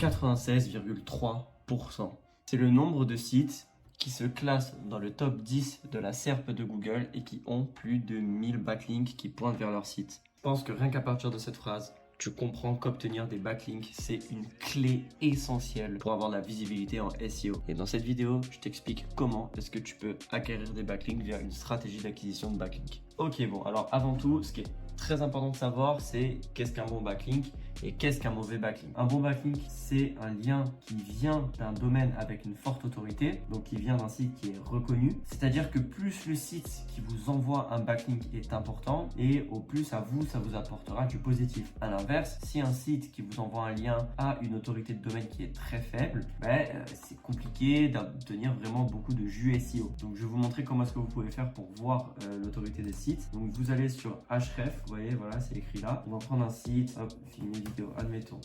96,3%. C'est le nombre de sites qui se classent dans le top 10 de la SERP de Google et qui ont plus de 1000 backlinks qui pointent vers leur site. Je pense que rien qu'à partir de cette phrase, tu comprends qu'obtenir des backlinks, c'est une clé essentielle pour avoir la visibilité en SEO. Et dans cette vidéo, je t'explique comment est-ce que tu peux acquérir des backlinks via une stratégie d'acquisition de backlinks. Ok, bon, alors avant tout, ce qui est très important de savoir, c'est qu'est-ce qu'un bon backlink et qu'est-ce qu'un mauvais backlink. Un bon backlink, c'est un lien qui vient d'un domaine avec une forte autorité, donc qui vient d'un site qui est reconnu. C'est-à-dire que plus le site qui vous envoie un backlink est important et au plus à vous, ça vous apportera du positif. À l'inverse, si un site qui vous envoie un lien a une autorité de domaine qui est très faible, c'est compliqué d'obtenir vraiment beaucoup de jus SEO. Donc je vais vous montrer comment est-ce que vous pouvez faire pour voir l'autorité des sites. Donc vous allez sur Href, vous voyez, voilà, c'est écrit là. On va prendre un site, hop, filmer vidéo, admettons.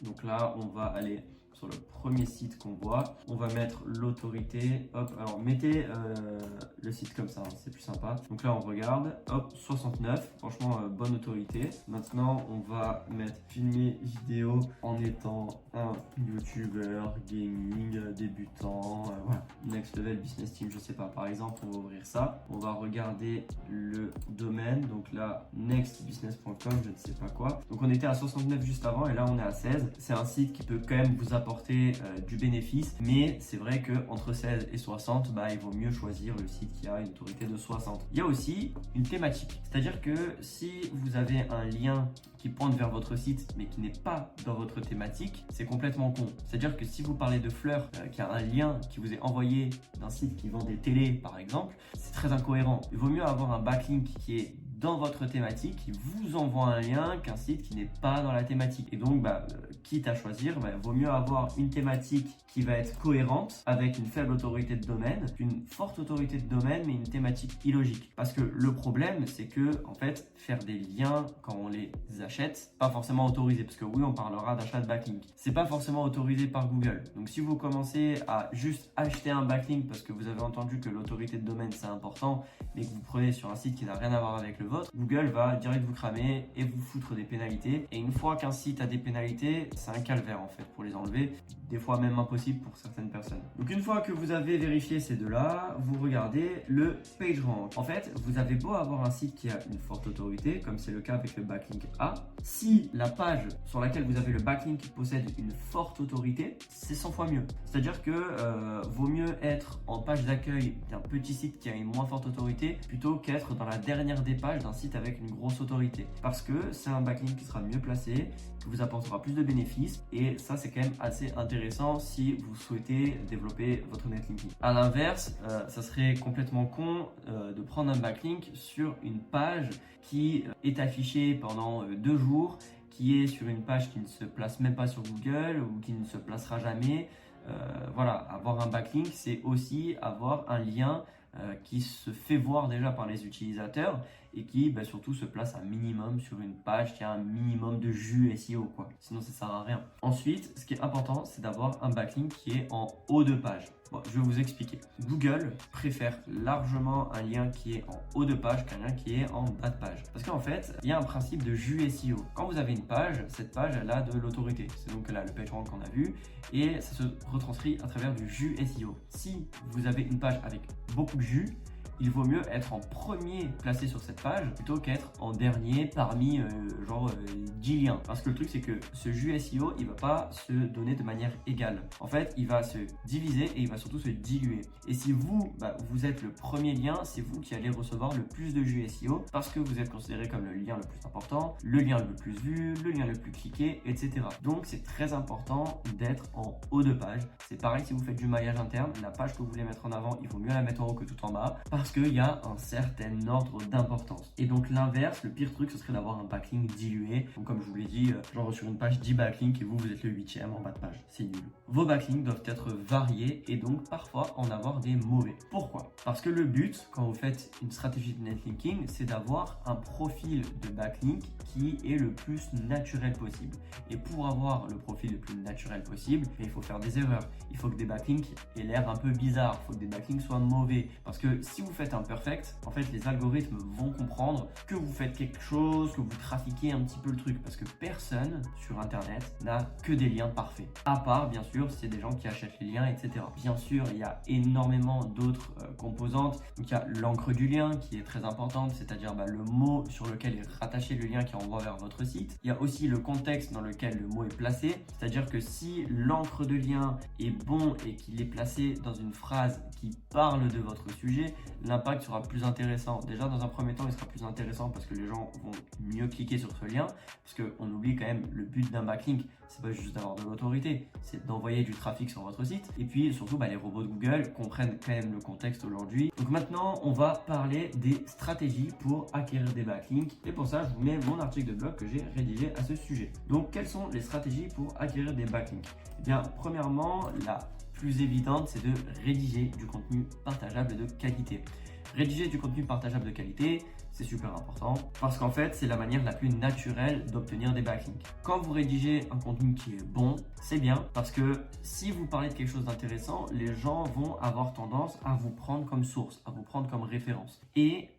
Donc là, on va aller sur le premier site qu'on voit. On va mettre l'autorité. Hop, alors mettez le site comme ça, hein, c'est plus sympa. Donc là, on regarde. Hop, 69. Franchement, bonne autorité. Maintenant, on va mettre filmer vidéo en étant un youtubeur gaming débutant. Voilà. Next level business team, je sais pas. Par exemple, on va ouvrir ça. On va regarder le domaine. Donc là, nextbusiness.com, je ne sais pas quoi. Donc on était à 69 juste avant et là, on est à 16. C'est un site qui peut quand même vous apporter du bénéfice, mais c'est vrai que entre 16 et 60, il vaut mieux choisir le site qui a une autorité de 60. Il y a aussi une thématique, c'est-à-dire que si vous avez un lien qui pointe vers votre site mais qui n'est pas dans votre thématique, c'est complètement con. C'est-à-dire que si vous parlez de fleurs, qui a un lien qui vous est envoyé d'un site qui vend des télés par exemple, c'est très incohérent. Il vaut mieux avoir un backlink qui est dans votre thématique, qui vous envoie un lien qu'un site qui n'est pas dans la thématique. Et donc, quitte à choisir, vaut mieux avoir une thématique qui va être cohérente avec une faible autorité de domaine, une forte autorité de domaine, mais une thématique illogique. Parce que le problème, c'est que, en fait, faire des liens quand on les achète, pas forcément autorisé. Parce que oui, on parlera d'achat de backlink. C'est pas forcément autorisé par Google. Donc, si vous commencez à juste acheter un backlink parce que vous avez entendu que l'autorité de domaine c'est important, mais que vous prenez sur un site qui n'a rien à voir avec le vôtre, Google va direct vous cramer et vous foutre des pénalités. Et une fois qu'un site a des pénalités, c'est un calvaire en fait pour les enlever, des fois même impossible pour certaines personnes. Donc une fois que vous avez vérifié ces deux-là, vous regardez le PageRank. En fait, vous avez beau avoir un site qui a une forte autorité, comme c'est le cas avec le backlink A, si la page sur laquelle vous avez le backlink possède une forte autorité, c'est 100 fois mieux. C'est-à-dire que vaut mieux être en page d'accueil d'un petit site qui a une moins forte autorité plutôt qu'être dans la dernière des pages d'un site avec une grosse autorité, parce que c'est un backlink qui sera mieux placé, qui vous apportera plus de bénéfices, et ça c'est quand même assez intéressant si vous souhaitez développer votre netlinking. À l'inverse, ça serait complètement con de prendre un backlink sur une page qui est affichée pendant 2 jours, qui est sur une page qui ne se place même pas sur Google ou qui ne se placera jamais. Voilà, avoir un backlink, c'est aussi avoir un lien qui se fait voir déjà par les utilisateurs et qui surtout se place un minimum sur une page qui a un minimum de jus SEO, quoi. Sinon ça sert à rien. Ensuite, ce qui est important, c'est d'avoir un backlink qui est en haut de page. Bon, je vais vous expliquer. Google préfère largement un lien qui est en haut de page qu'un lien qui est en bas de page. Parce qu'en fait, il y a un principe de jus SEO. Quand vous avez une page, cette page, elle a de l'autorité. C'est donc là le PageRank qu'on a vu et ça se retranscrit à travers du jus SEO. Si vous avez une page avec beaucoup de jus, il vaut mieux être en premier placé sur cette page plutôt qu'être en dernier parmi 10 liens. Parce que le truc c'est que ce jus SEO il va pas se donner de manière égale. En fait il va se diviser et il va surtout se diluer. Et si vous, vous êtes le premier lien, c'est vous qui allez recevoir le plus de jus SEO parce que vous êtes considéré comme le lien le plus important, le lien le plus vu, le lien le plus cliqué, etc. Donc c'est très important d'être en haut de page. C'est pareil si vous faites du maillage interne, la page que vous voulez mettre en avant, il vaut mieux la mettre en haut que tout en bas. Parce qu'il y a un certain ordre d'importance. Et donc l'inverse, le pire truc, ce serait d'avoir un backlink dilué. Donc comme je vous l'ai dit, genre sur une page 10 backlinks et vous êtes le 8e en bas de page. C'est nul. Vos backlinks doivent être variés et donc parfois en avoir des mauvais. Pourquoi? Parce que le but, quand vous faites une stratégie de netlinking, c'est d'avoir un profil de backlink qui est le plus naturel possible. Et pour avoir le profil le plus naturel possible, il faut faire des erreurs. Il faut que des backlinks aient l'air un peu bizarres. Il faut que des backlinks soient mauvais. Parce que si vous faites un perfect, en fait, les algorithmes vont comprendre que vous faites quelque chose, que vous trafiquez un petit peu le truc. Parce que personne sur Internet n'a que des liens parfaits. À part, bien sûr, c'est des gens qui achètent les liens, etc. Bien sûr, il y a énormément d'autres composantes. Donc, il y a l'encre du lien qui est très importante, c'est-à-dire le mot sur lequel est rattaché le lien qui envoie vers votre site. Il y a aussi le contexte dans lequel le mot est placé, c'est-à-dire que si l'encre de lien est bon et qu'il est placé dans une phrase qui parle de votre sujet, l'impact sera plus intéressant. Déjà, dans un premier temps, il sera plus intéressant parce que les gens vont mieux cliquer sur ce lien, parce qu'on oublie quand même le but d'un backlink, c'est pas juste d'avoir de l'autorité, c'est d'envoyer du trafic sur votre site. Et puis surtout, les robots de Google comprennent quand même le contexte aujourd'hui. Donc maintenant, on va parler des stratégies pour acquérir des backlinks. Et pour ça, je vous mets mon article de blog que j'ai rédigé à ce sujet. Donc, quelles sont les stratégies pour acquérir des backlinks? Eh bien, premièrement, la plus évidente, c'est de rédiger du contenu partageable de qualité. Rédiger du contenu partageable de qualité, c'est super important parce qu'en fait, c'est la manière la plus naturelle d'obtenir des backlinks. Quand vous rédigez un contenu qui est bon, c'est bien parce que si vous parlez de quelque chose d'intéressant, les gens vont avoir tendance à vous prendre comme source, à vous prendre comme référence. Et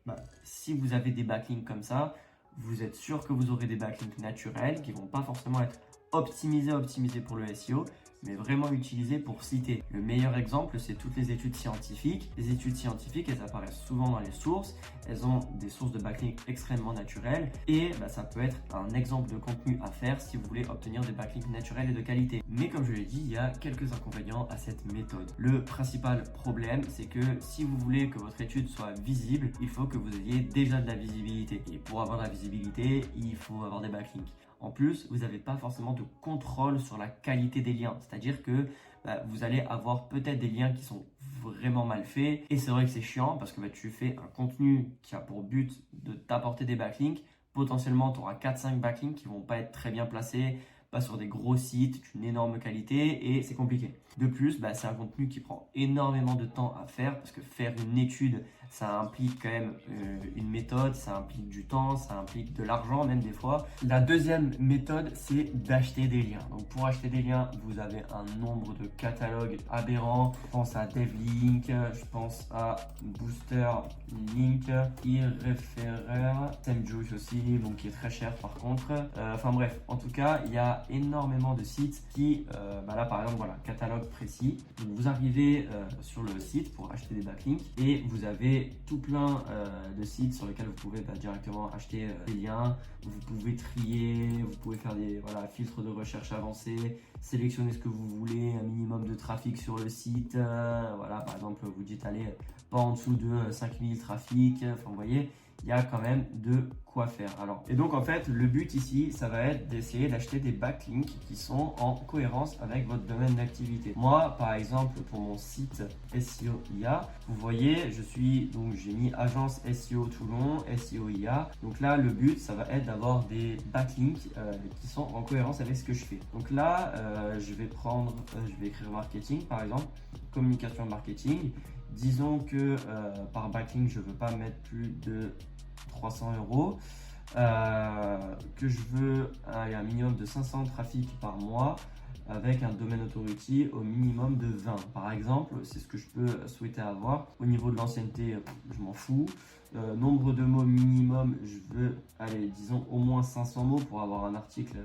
si vous avez des backlinks comme ça, vous êtes sûr que vous aurez des backlinks naturels qui ne vont pas forcément être optimisés pour le SEO, mais vraiment utilisés pour citer. Le meilleur exemple, c'est toutes les études scientifiques. Les études scientifiques, elles apparaissent souvent dans les sources. Elles ont des sources de backlinks extrêmement naturelles et ça peut être un exemple de contenu à faire si vous voulez obtenir des backlinks naturels et de qualité. Mais comme je l'ai dit, il y a quelques inconvénients à cette méthode. Le principal problème, c'est que si vous voulez que votre étude soit visible, il faut que vous ayez déjà de la visibilité. Et pour avoir de la visibilité, il faut avoir des backlinks. En plus, vous n'avez pas forcément de contrôle sur la qualité des liens. C'est-à-dire que vous allez avoir peut-être des liens qui sont vraiment mal faits. Et c'est vrai que c'est chiant parce que tu fais un contenu qui a pour but de t'apporter des backlinks. Potentiellement, tu auras 4-5 backlinks qui ne vont pas être très bien placés, pas sur des gros sites d'une énorme qualité et c'est compliqué. De plus, c'est un contenu qui prend énormément de temps à faire parce que faire une étude, ça implique quand même une méthode, ça implique du temps, ça implique de l'argent même des fois. La deuxième méthode, c'est d'acheter des liens. Donc pour acheter des liens, vous avez un nombre de catalogues aberrants. Je pense à DevLink, je pense à Booster Link, eReferrer, SEMJuice aussi, donc qui est très cher par contre. Enfin bref, en tout cas, il y a énormément de sites qui, là par exemple, voilà, catalogue précis. Donc vous arrivez sur le site pour acheter des backlinks et vous avez tout plein de sites sur lesquels vous pouvez directement acheter des liens. Vous pouvez trier, vous pouvez faire des filtres de recherche avancés, sélectionner ce que vous voulez, un minimum de trafic sur le site. Par exemple, vous dites allez, pas en dessous de 5000 trafics. Enfin, vous voyez, il y a quand même de quoi faire. Et donc en fait, le but ici, ça va être d'essayer d'acheter des backlinks qui sont en cohérence avec votre domaine d'activité. Moi, par exemple, pour mon site SEO IA, vous voyez, j'ai mis agence SEO Toulon, SEO IA. Donc là, le but, ça va être d'avoir des backlinks qui sont en cohérence avec ce que je fais. Donc là, je vais écrire marketing, par exemple, communication marketing. Disons que par backlink, je ne veux pas mettre plus de 300 €, que je veux un minimum de 500 trafics par mois avec un domaine authority au minimum de 20. Par exemple, c'est ce que je peux souhaiter avoir. Au niveau de l'ancienneté, je m'en fous. Nombre de mots minimum, je veux, disons au moins 500 mots pour avoir un article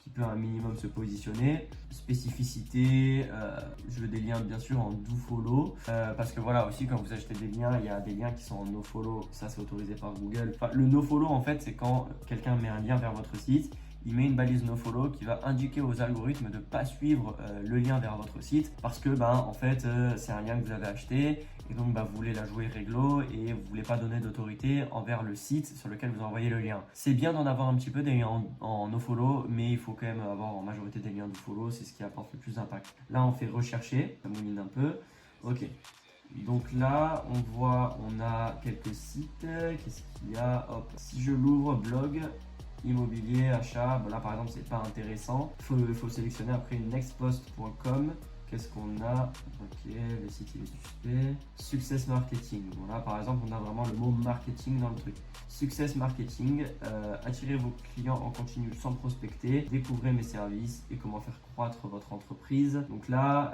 qui peut un minimum se positionner. Spécificité, je veux des liens bien sûr en dofollow parce que voilà aussi quand vous achetez des liens, il y a des liens qui sont en nofollow, ça c'est autorisé par Google. Le nofollow en fait c'est quand quelqu'un met un lien vers votre site, il met une balise nofollow qui va indiquer aux algorithmes de ne pas suivre le lien vers votre site parce que en fait c'est un lien que vous avez acheté et donc vous voulez la jouer réglo et vous voulez pas donner d'autorité envers le site sur lequel vous envoyez le lien. C'est bien d'en avoir un petit peu des liens en nofollow, mais il faut quand même avoir en majorité des liens nofollow, c'est ce qui apporte le plus d'impact. Là on fait rechercher, ça mouline un peu. Ok. Donc là, on a quelques sites. Qu'est-ce qu'il y a? Hop. Si je l'ouvre, blog, immobilier, achat, là par exemple c'est pas intéressant. Il faut sélectionner après nextpost.com. Qu'est-ce qu'on a? Ok, le site il est suspect. Success marketing. Bon là par exemple on a vraiment le mot marketing dans le truc. Success marketing, attirez vos clients en continu sans prospecter, découvrez mes services et comment faire croître votre entreprise. Donc là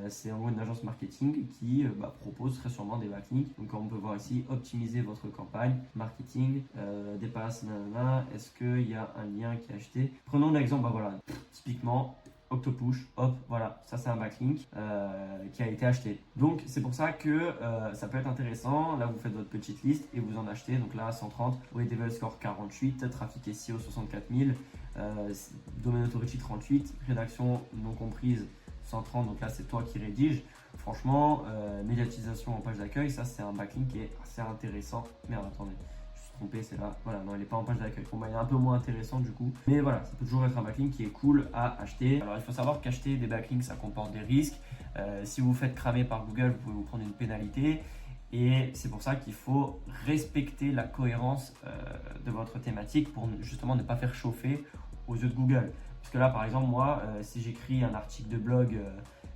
c'est en gros une agence marketing qui propose très sûrement des backlinks. Donc comme on peut voir ici, optimiser votre campagne, marketing, dépasse, nanana, est-ce qu'il y a un lien qui est acheté? Prenons l'exemple, voilà, typiquement Octopush, hop, voilà, ça c'est un backlink qui a été acheté. Donc c'est pour ça que ça peut être intéressant. Là vous faites votre petite liste et vous en achetez. Donc là 130, Level Score 48, Traffic SEO 64 000, Domain Authority 38, rédaction non comprise 130. Donc là c'est toi qui rédige. Franchement, médiatisation en page d'accueil, ça c'est un backlink qui est assez intéressant. Merde, attendez. Trompé, c'est là. Voilà, non, il n'est pas en page d'accueil. Bon, il est un peu moins intéressant du coup. Mais voilà, ça peut toujours être un backlink qui est cool à acheter. Alors, il faut savoir qu'acheter des backlinks, ça comporte des risques. Si vous vous faites cramer par Google, vous pouvez vous prendre une pénalité. Et c'est pour ça qu'il faut respecter la cohérence de votre thématique pour justement ne pas faire chauffer aux yeux de Google. Parce que là, par exemple, moi, si j'écris un article de blog,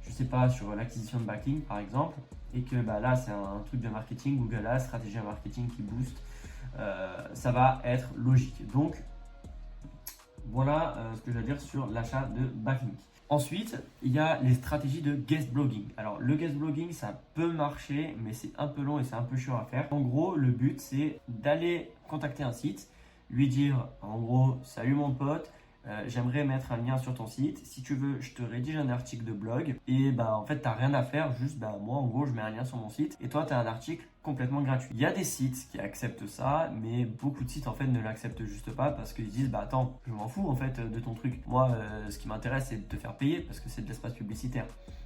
je sais pas, sur l'acquisition de backlinks par exemple, et que là, c'est un truc de marketing, Google a stratégie marketing qui booste. Ça va être logique. Donc, voilà ce que je veux dire sur l'achat de backlink. Ensuite, il y a les stratégies de guest blogging. Alors, le guest blogging, ça peut marcher, mais c'est un peu long et c'est un peu chiant à faire. En gros, le but, c'est d'aller contacter un site, lui dire, en gros, salut mon pote, j'aimerais mettre un lien sur ton site. Si tu veux, je te rédige un article de blog. Et en fait, tu n'as rien à faire. Juste, moi, en gros, je mets un lien sur mon site. Et toi, tu as un article complètement gratuit. Il y a des sites qui acceptent ça, mais beaucoup de sites, en fait, ne l'acceptent juste pas parce qu'ils disent, attends, je m'en fous, en fait, de ton truc. Moi, ce qui m'intéresse, c'est de te faire payer parce que c'est de l'espace publicitaire.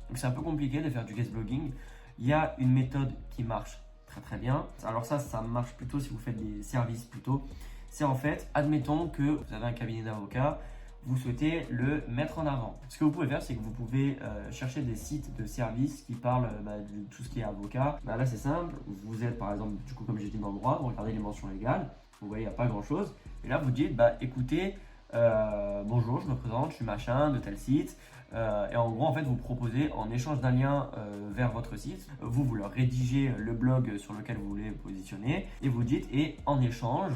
Donc, c'est un peu compliqué de faire du guest blogging. Il y a une méthode qui marche très, très bien. Alors ça marche plutôt si vous faites des services plutôt. C'est en fait, admettons que vous avez un cabinet d'avocats, vous souhaitez le mettre en avant. Ce que vous pouvez faire, c'est que vous pouvez chercher des sites de services qui parlent de tout ce qui est avocat. Là, c'est simple. Vous êtes, par exemple, du coup, comme j'ai dit dans le droit, vous regardez les mentions légales. Vous voyez, il n'y a pas grand-chose. Et là, vous dites, écoutez, bonjour, je me présente, je suis machin de tel site. Et en gros, en fait, vous proposez en échange d'un lien vers votre site, vous leur rédigez le blog sur lequel vous voulez positionner et vous dites, et en échange,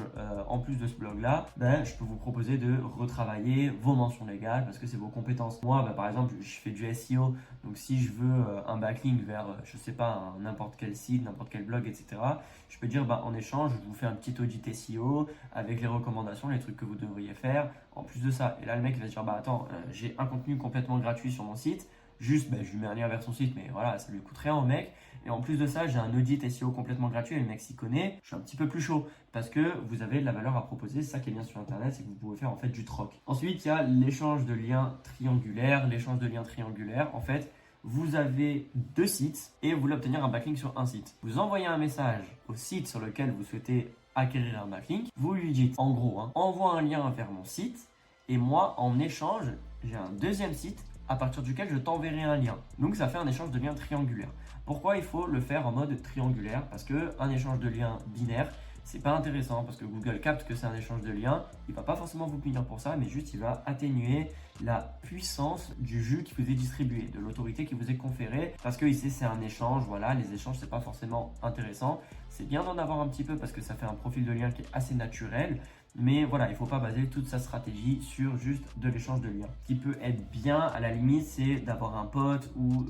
en plus de ce blog-là, je peux vous proposer de retravailler vos mentions légales parce que c'est vos compétences. Moi, par exemple, je fais du SEO, donc si je veux un backlink vers, je sais pas, n'importe quel site, n'importe quel blog, etc., je peux dire, en échange, je vous fais un petit audit SEO avec les recommandations, les trucs que vous devriez faire, en plus de ça. Et là, le mec va se dire, attends, j'ai un contenu complètement gratuit sur mon site, juste je lui mets un lien vers son site, mais voilà, ça lui coûte rien au mec. Et en plus de ça, j'ai un audit SEO complètement gratuit et le mec s'y connaît, je suis un petit peu plus chaud parce que vous avez de la valeur à proposer. C'est ça qui est bien sur internet, c'est que vous pouvez faire en fait du troc. Ensuite, il y a l'échange de liens triangulaires. L'échange de liens triangulaires, en fait, vous avez deux sites et vous voulez obtenir un backlink sur un site. Vous envoyez un message au site sur lequel vous souhaitez acquérir un backlink. Vous lui dites en gros, envoie un lien vers mon site et moi en échange, j'ai un deuxième site à partir duquel je t'enverrai un lien. Donc ça fait un échange de liens triangulaire. Pourquoi il faut le faire en mode triangulaire? Parce qu'un échange de liens binaire, c'est pas intéressant parce que Google capte que c'est un échange de liens. Il va pas forcément vous punir pour ça, mais juste il va atténuer la puissance du jus qui vous est distribué, de l'autorité qui vous est conférée, parce que ici c'est un échange. Voilà, les échanges c'est pas forcément intéressant. C'est bien d'en avoir un petit peu parce que ça fait un profil de lien qui est assez naturel. Mais voilà, il ne faut pas baser toute sa stratégie sur juste de l'échange de liens. Ce qui peut être bien, à la limite, c'est d'avoir un pote ou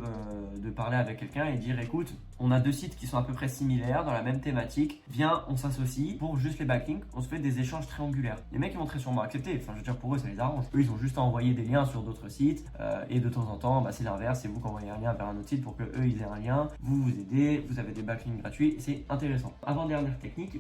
de parler avec quelqu'un et dire, écoute, on a deux sites qui sont à peu près similaires dans la même thématique. Viens, on s'associe pour juste les backlinks. On se fait des échanges triangulaires. Les mecs, ils vont très sûrement accepter. Enfin, je veux dire, pour eux, ça les arrange. Eux, ils ont juste à envoyer des liens sur d'autres sites. Et de temps en temps, c'est l'inverse. C'est vous qui envoyez un lien vers un autre site pour que eux, ils aient un lien. Vous vous aidez. Vous avez des backlinks gratuits. C'est intéressant. Avant-dernière technique,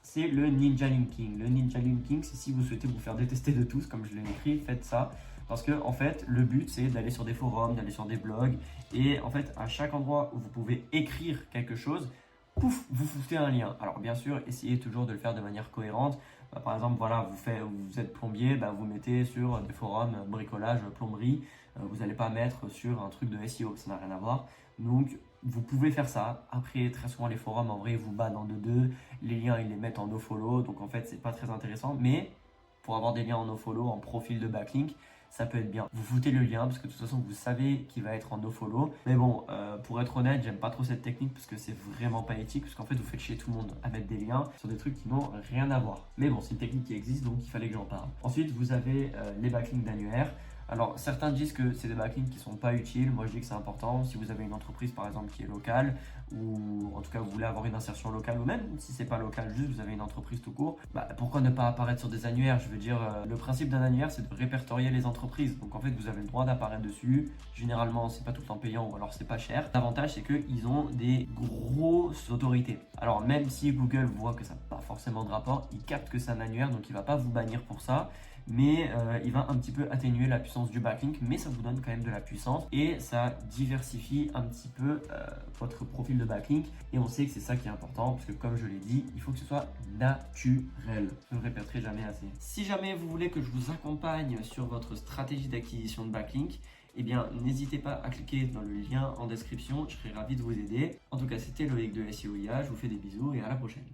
c'est le ninja linking. Le ninja linking, c'est si vous souhaitez vous faire détester de tous, comme je l'ai écrit, faites ça. Parce que en fait, le but, c'est d'aller sur des forums, d'aller sur des blogs. Et en fait, à chaque endroit où vous pouvez écrire quelque chose, pouf, vous foutez un lien. Alors bien sûr, essayez toujours de le faire de manière cohérente. Par exemple, voilà, vous êtes plombier, vous mettez sur des forums bricolage, plomberie. Vous n'allez pas mettre sur un truc de SEO, ça n'a rien à voir. Donc, vous pouvez faire ça. Après, très souvent, les forums, en vrai, vous bannent en deux. Les liens, ils les mettent en nofollow. Donc, en fait, c'est pas très intéressant. Mais pour avoir des liens en nofollow, en profil de backlink, ça peut être bien. Vous foutez le lien parce que de toute façon vous savez qu'il va être en nofollow. Mais bon, pour être honnête, j'aime pas trop cette technique parce que c'est vraiment pas éthique, parce qu'en fait vous faites chier tout le monde à mettre des liens sur des trucs qui n'ont rien à voir. Mais bon, c'est une technique qui existe, donc il fallait que j'en parle. Ensuite, vous avez les backlinks d'annuaire. Alors, certains disent que c'est des backlinks qui ne sont pas utiles. Moi, je dis que c'est important. Si vous avez une entreprise, par exemple, qui est locale, ou en tout cas, vous voulez avoir une insertion locale, ou même si c'est pas local, juste vous avez une entreprise tout court, pourquoi ne pas apparaître sur des annuaires? Je veux dire, le principe d'un annuaire, c'est de répertorier les entreprises. Donc, en fait, vous avez le droit d'apparaître dessus. Généralement, c'est pas tout le temps payant, ou alors c'est pas cher. L'avantage, c'est qu'ils ont des grosses autorités. Alors, même si Google voit que ça n'a pas forcément de rapport, il capte que c'est un annuaire, donc il va pas vous bannir pour ça. Mais il va un petit peu atténuer la puissance du backlink, mais ça vous donne quand même de la puissance et ça diversifie un petit peu votre profil de backlink. Et on sait que c'est ça qui est important parce que, comme je l'ai dit, il faut que ce soit naturel. Je ne le répéterai jamais assez. Si jamais vous voulez que je vous accompagne sur votre stratégie d'acquisition de backlink, eh bien, n'hésitez pas à cliquer dans le lien en description, je serai ravi de vous aider. En tout cas, c'était Loïc de SEO IA, je vous fais des bisous et à la prochaine.